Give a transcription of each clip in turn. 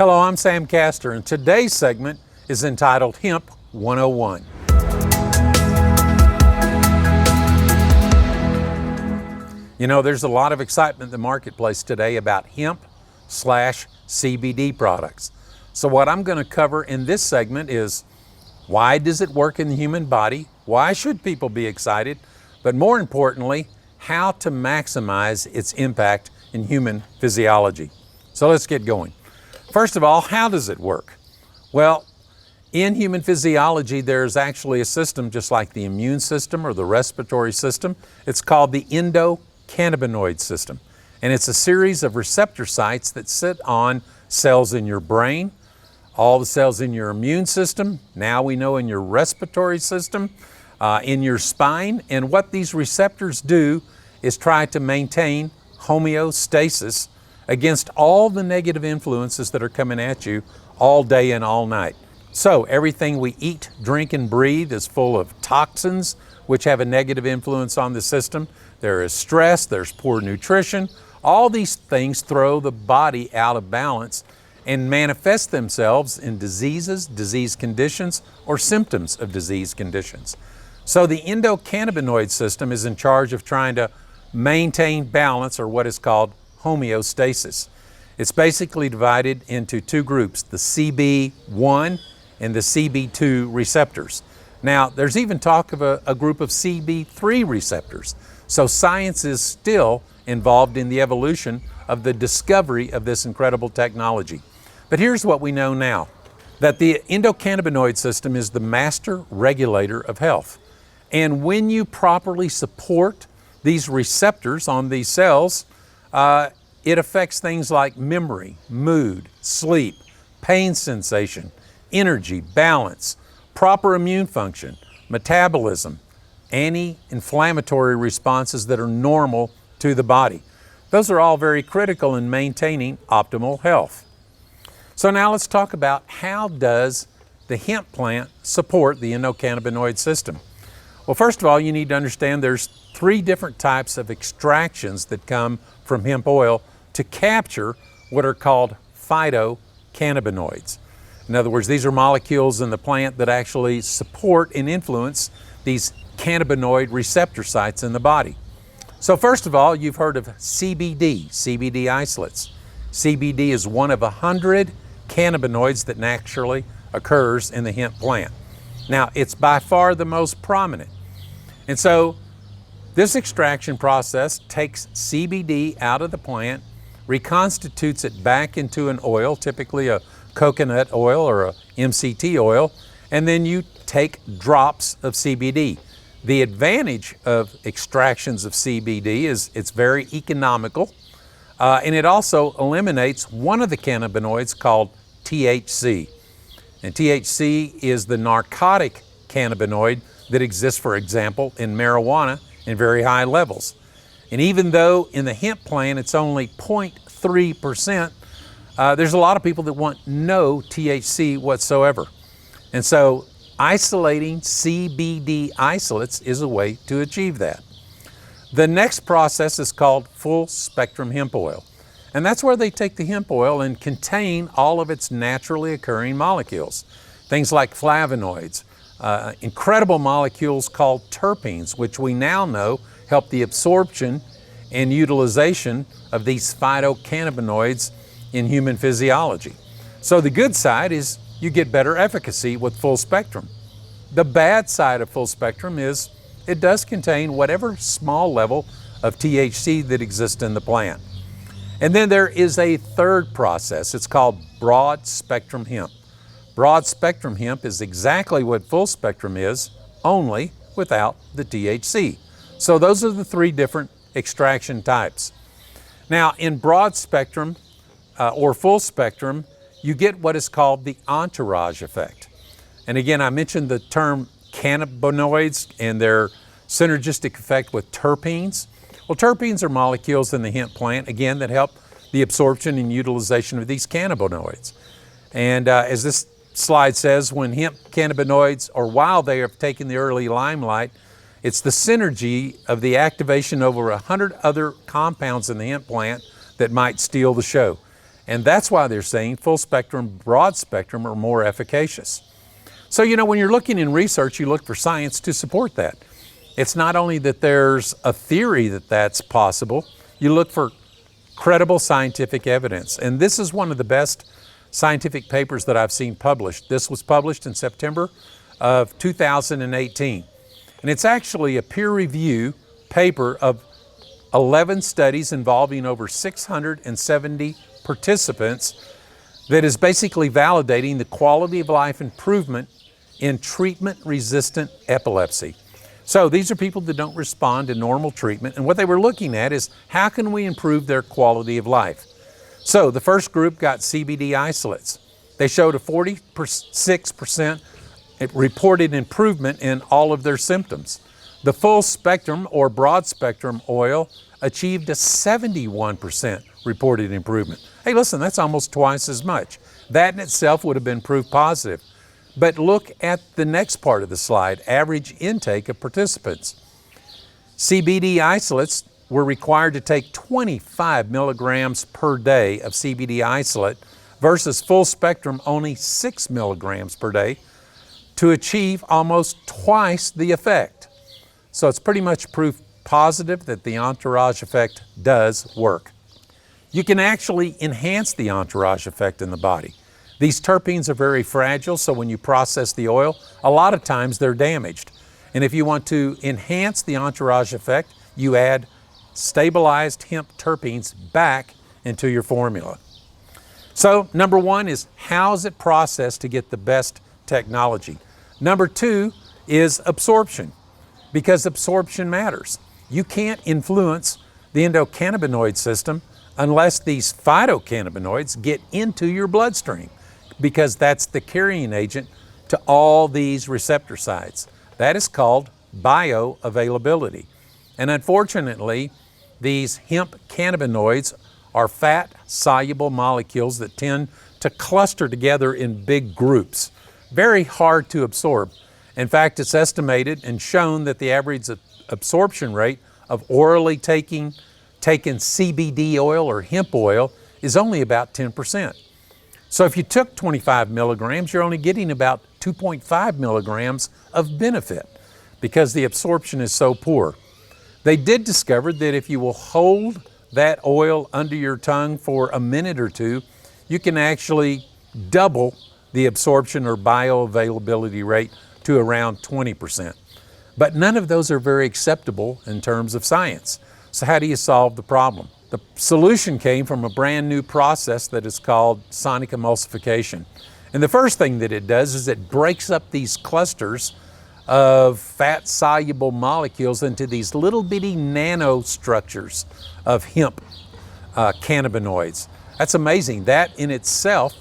Hello, I'm Sam Castor, and today's segment is entitled Hemp 101. You know, there's a lot of excitement in the marketplace today about hemp/CBD products. So what I'm going to cover in this segment is why does it work in the human body? Why should people be excited? But more importantly, how to maximize its impact in human physiology. So let's get going. First of all, how does it work? Well, in human physiology, there's actually a system just like the immune system or the respiratory system. It's called the endocannabinoid system. And it's a series of receptor sites that sit on cells in your brain, all the cells in your immune system, now we know in your respiratory system, in your spine. And what these receptors do is try to maintain homeostasis against all the negative influences that are coming at you all day and all night. So everything we eat, drink, and breathe is full of toxins, which have a negative influence on the system. There is stress, there's poor nutrition. All these things throw the body out of balance and manifest themselves in diseases, disease conditions, or symptoms of disease conditions. So the endocannabinoid system is in charge of trying to maintain balance, or what is called homeostasis. It's basically divided into two groups, the CB1 and the CB2 receptors. Now, there's even talk of a group of CB3 receptors. So science is still involved in the evolution of the discovery of this incredible technology. But here's what we know now, that the endocannabinoid system is the master regulator of health. And when you properly support these receptors on these cells, it affects things like memory, mood, sleep, pain sensation, energy, balance, proper immune function, metabolism, anti-inflammatory responses that are normal to the body. Those are all very critical in maintaining optimal health. So now let's talk about how does the hemp plant support the endocannabinoid system. Well, first of all, you need to understand there's 3 different types of extractions that come from hemp oil to capture what are called phytocannabinoids. In other words, these are molecules in the plant that actually support and influence these cannabinoid receptor sites in the body. So first of all, you've heard of CBD isolates. CBD is one of 100 cannabinoids that naturally occurs in the hemp plant. Now, it's by far the most prominent. And so this extraction process takes CBD out of the plant, reconstitutes it back into an oil, typically a coconut oil or a MCT oil, and then you take drops of CBD. The advantage of extractions of CBD is it's very economical, and it also eliminates one of the cannabinoids called THC. And THC is the narcotic cannabinoid that exists, for example, in marijuana in very high levels. And even though in the hemp plant it's only 0.3%, there's a lot of people that want no THC whatsoever. And so isolating CBD isolates is a way to achieve that. The next process is called full spectrum hemp oil. And that's where they take the hemp oil and contain all of its naturally occurring molecules. Things like flavonoids, incredible molecules called terpenes, which we now know help the absorption and utilization of these phytocannabinoids in human physiology. So the good side is you get better efficacy with full spectrum. The bad side of full spectrum is it does contain whatever small level of THC that exists in the plant. And then there is a third process. It's called broad spectrum hemp. Broad spectrum hemp is exactly what full spectrum is, only without the THC. So those are the 3 different extraction types. Now, in broad spectrum or full spectrum, you get what is called the entourage effect. And again, I mentioned the term cannabinoids and their synergistic effect with terpenes. Well, terpenes are molecules in the hemp plant, again, that help the absorption and utilization of these cannabinoids. And as this slide says, when hemp cannabinoids, or while they have taken the early limelight, it's the synergy of the activation over 100 other compounds in the hemp plant that might steal the show. And that's why they're saying full spectrum, broad spectrum are more efficacious. So, when you're looking in research, you look for science to support that. It's not only that there's a theory that that's possible, you look for credible scientific evidence. And this is one of the best scientific papers that I've seen published. This was published in September of 2018. And it's actually a peer review paper of 11 studies involving over 670 participants that is basically validating the quality of life improvement in treatment-resistant epilepsy. So these are people that don't respond to normal treatment, and what they were looking at is how can we improve their quality of life? So the first group got CBD isolates. They showed a 46% reported improvement in all of their symptoms. The full spectrum or broad spectrum oil achieved a 71% reported improvement. Hey, listen, that's almost twice as much. That in itself would have been proof positive. But look at the next part of the slide, average intake of participants. CBD isolates were required to take 25 milligrams per day of CBD isolate versus full spectrum only 6 milligrams per day to achieve almost twice the effect. So it's pretty much proof positive that the entourage effect does work. You can actually enhance the entourage effect in the body. These terpenes are very fragile, so when you process the oil, a lot of times they're damaged. And if you want to enhance the entourage effect, you add stabilized hemp terpenes back into your formula. So number one is, how is it processed to get the best technology? Number two is absorption, because absorption matters. You can't influence the endocannabinoid system unless these phytocannabinoids get into your bloodstream, because that's the carrying agent to all these receptor sites. That is called bioavailability. And unfortunately, these hemp cannabinoids are fat-soluble molecules that tend to cluster together in big groups. Very hard to absorb. In fact, it's estimated and shown that the average absorption rate of orally taken CBD oil or hemp oil is only about 10%. So if you took 25 milligrams, you're only getting about 2.5 milligrams of benefit because the absorption is so poor. They did discover that if you will hold that oil under your tongue for a minute or two, you can actually double the absorption or bioavailability rate to around 20%. But none of those are very acceptable in terms of science. So how do you solve the problem? The solution came from a brand new process that is called sonic emulsification. And the first thing that it does is it breaks up these clusters of fat-soluble molecules into these little bitty nanostructures of hemp cannabinoids. That's amazing. That in itself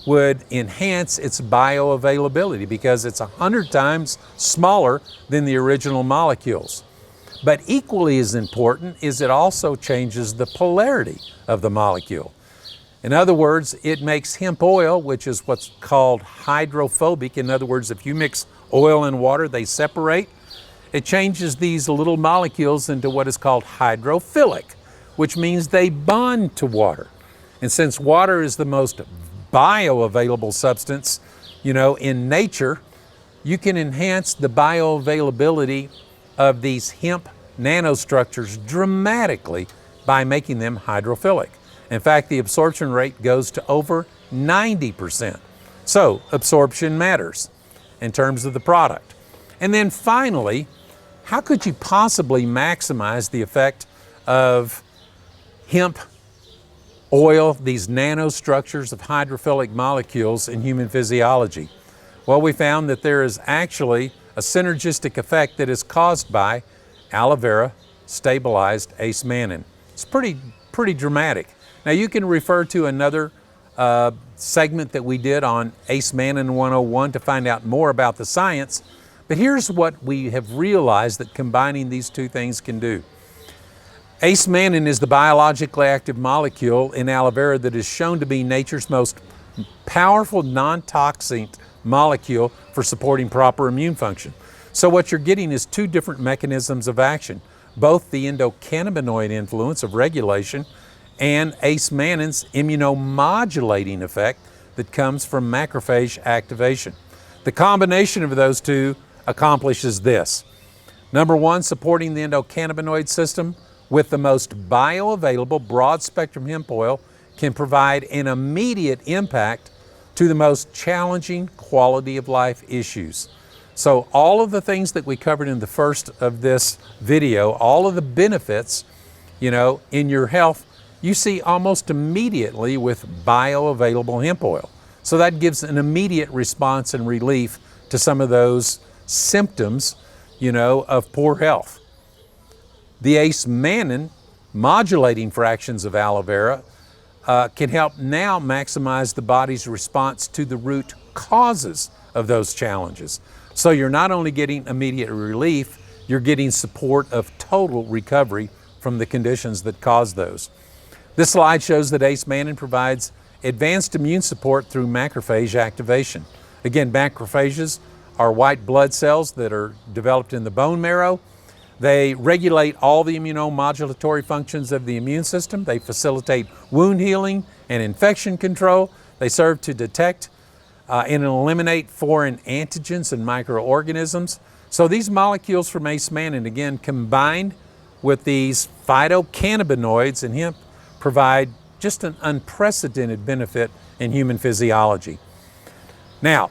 would enhance its bioavailability because it's 100 times smaller than the original molecules. But equally as important is it also changes the polarity of the molecule. In other words, it makes hemp oil, which is what's called hydrophobic. In other words, if you mix oil and water, they separate. It changes these little molecules into what is called hydrophilic, which means they bond to water. And since water is the most bioavailable substance, in nature, you can enhance the bioavailability of these hemp nanostructures dramatically by making them hydrophilic. In fact, the absorption rate goes to over 90%. So absorption matters in terms of the product. And then finally, how could you possibly maximize the effect of hemp oil, these nanostructures of hydrophilic molecules in human physiology? Well, we found that there is actually a synergistic effect that is caused by aloe vera stabilized ace-mannan. It's pretty dramatic. Now you can refer to another segment that we did on ace-mannan 101 to find out more about the science, but here's what we have realized that combining these two things can do. Ace-mannan is the biologically active molecule in aloe vera that is shown to be nature's most powerful non-toxic molecule for supporting proper immune function. So what you're getting is two different mechanisms of action, both the endocannabinoid influence of regulation and ace mannin's immunomodulating effect that comes from macrophage activation. The combination of those two accomplishes this. Number one, supporting the endocannabinoid system with the most bioavailable broad-spectrum hemp oil can provide an immediate impact to the most challenging quality of life issues. So all of the things that we covered in the first of this video, all of the benefits, in your health, you see almost immediately with bioavailable hemp oil. So that gives an immediate response and relief to some of those symptoms, of poor health. The ace mannin modulating fractions of aloe vera can help now maximize the body's response to the root causes of those challenges. So you're not only getting immediate relief, you're getting support of total recovery from the conditions that cause those. This slide shows that ace mannin provides advanced immune support through macrophage activation. Again, macrophages are white blood cells that are developed in the bone marrow. They regulate all the immunomodulatory functions of the immune system. They facilitate wound healing and infection control. They serve to detect and eliminate foreign antigens and microorganisms. So these molecules from ace mannin, again, combined with these phytocannabinoids in hemp, provide just an unprecedented benefit in human physiology. Now,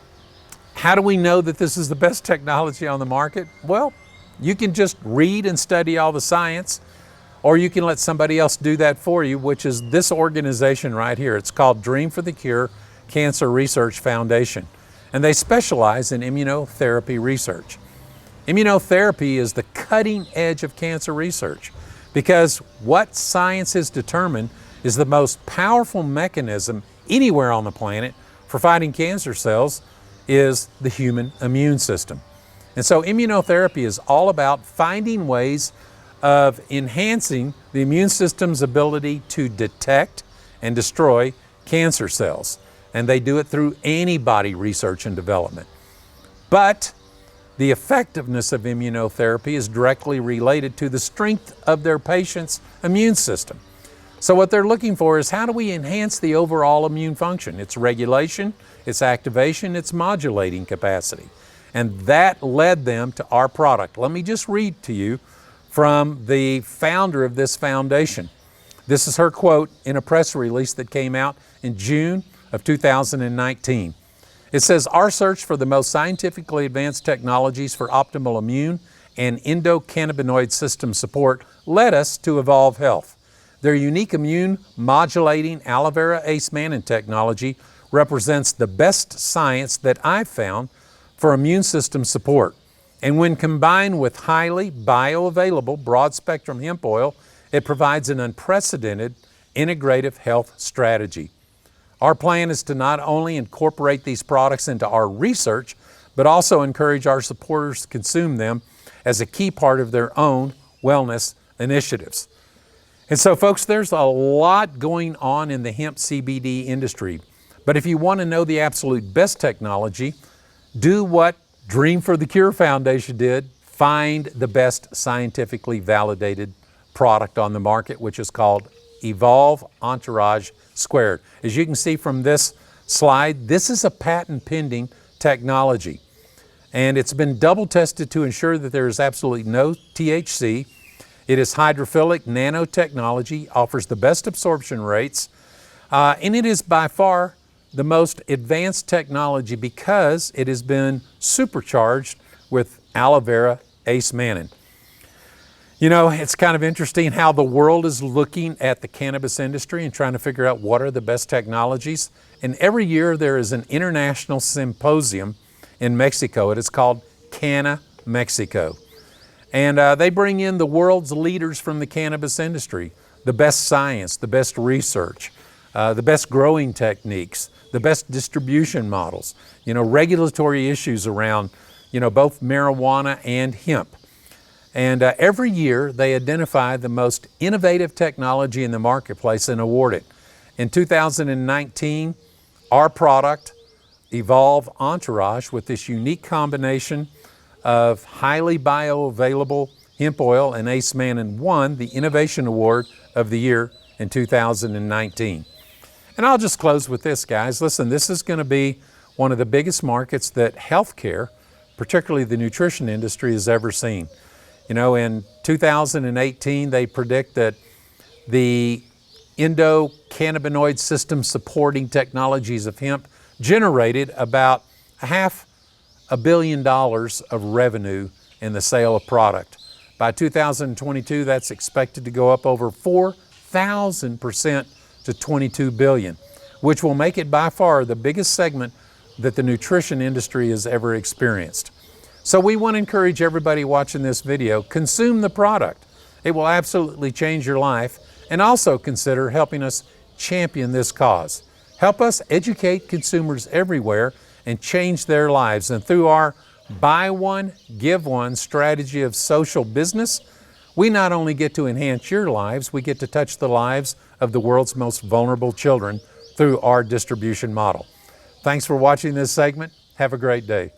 how do we know that this is the best technology on the market? Well, you can just read and study all the science, or you can let somebody else do that for you, which is this organization right here. It's called Dream for the Cure Cancer Research Foundation, and they specialize in immunotherapy research. Immunotherapy is the cutting edge of cancer research because what science has determined is the most powerful mechanism anywhere on the planet for fighting cancer cells is the human immune system. And so immunotherapy is all about finding ways of enhancing the immune system's ability to detect and destroy cancer cells. And they do it through antibody research and development. But the effectiveness of immunotherapy is directly related to the strength of their patient's immune system. So what they're looking for is how do we enhance the overall immune function? Its regulation, its activation, its modulating capacity. And that led them to our product. Let me just read to you from the founder of this foundation. This is her quote in a press release that came out in June of 2019. It says, "Our search for the most scientifically advanced technologies for optimal immune and endocannabinoid system support led us to Evolve Health. Their unique immune modulating aloe vera ace mannin technology represents the best science that I've found for immune system support. And when combined with highly bioavailable broad-spectrum hemp oil, it provides an unprecedented integrative health strategy. Our plan is to not only incorporate these products into our research, but also encourage our supporters to consume them as a key part of their own wellness initiatives." And so folks, there's a lot going on in the hemp CBD industry. But if you want to know the absolute best technology, do what Dream for the Cure Foundation did, find the best scientifically validated product on the market, which is called Evolve Entourage Squared. As you can see from this slide, this is a patent pending technology. And it's been double tested to ensure that there is absolutely no THC. It is hydrophilic nanotechnology, offers the best absorption rates, and it is by far the most advanced technology because it has been supercharged with aloe vera ace mannin. It's kind of interesting how the world is looking at the cannabis industry and trying to figure out what are the best technologies. And every year there is an international symposium in Mexico. It is called Canna Mexico. And they bring in the world's leaders from the cannabis industry, the best science, the best research, the best growing techniques, the best distribution models, regulatory issues around, both marijuana and hemp. And every year they identify the most innovative technology in the marketplace and award it. In 2019, our product, Evolve Entourage, with this unique combination of highly bioavailable hemp oil and ace mannin, won the Innovation Award of the Year in 2019. And I'll just close with this, guys. Listen, this is going to be one of the biggest markets that healthcare, particularly the nutrition industry, has ever seen. You know, in 2018, they predict that the endocannabinoid system supporting technologies of hemp generated about $500 million of revenue in the sale of product. By 2022, that's expected to go up over 4,000% to $22 billion, which will make it by far the biggest segment that the nutrition industry has ever experienced. So we want to encourage everybody watching this video, consume the product. It will absolutely change your life, and also consider helping us champion this cause. Help us educate consumers everywhere and change their lives. And through our buy one, give one strategy of social business, we not only get to enhance your lives, we get to touch the lives of the world's most vulnerable children through our distribution model. Thanks for watching this segment. Have a great day.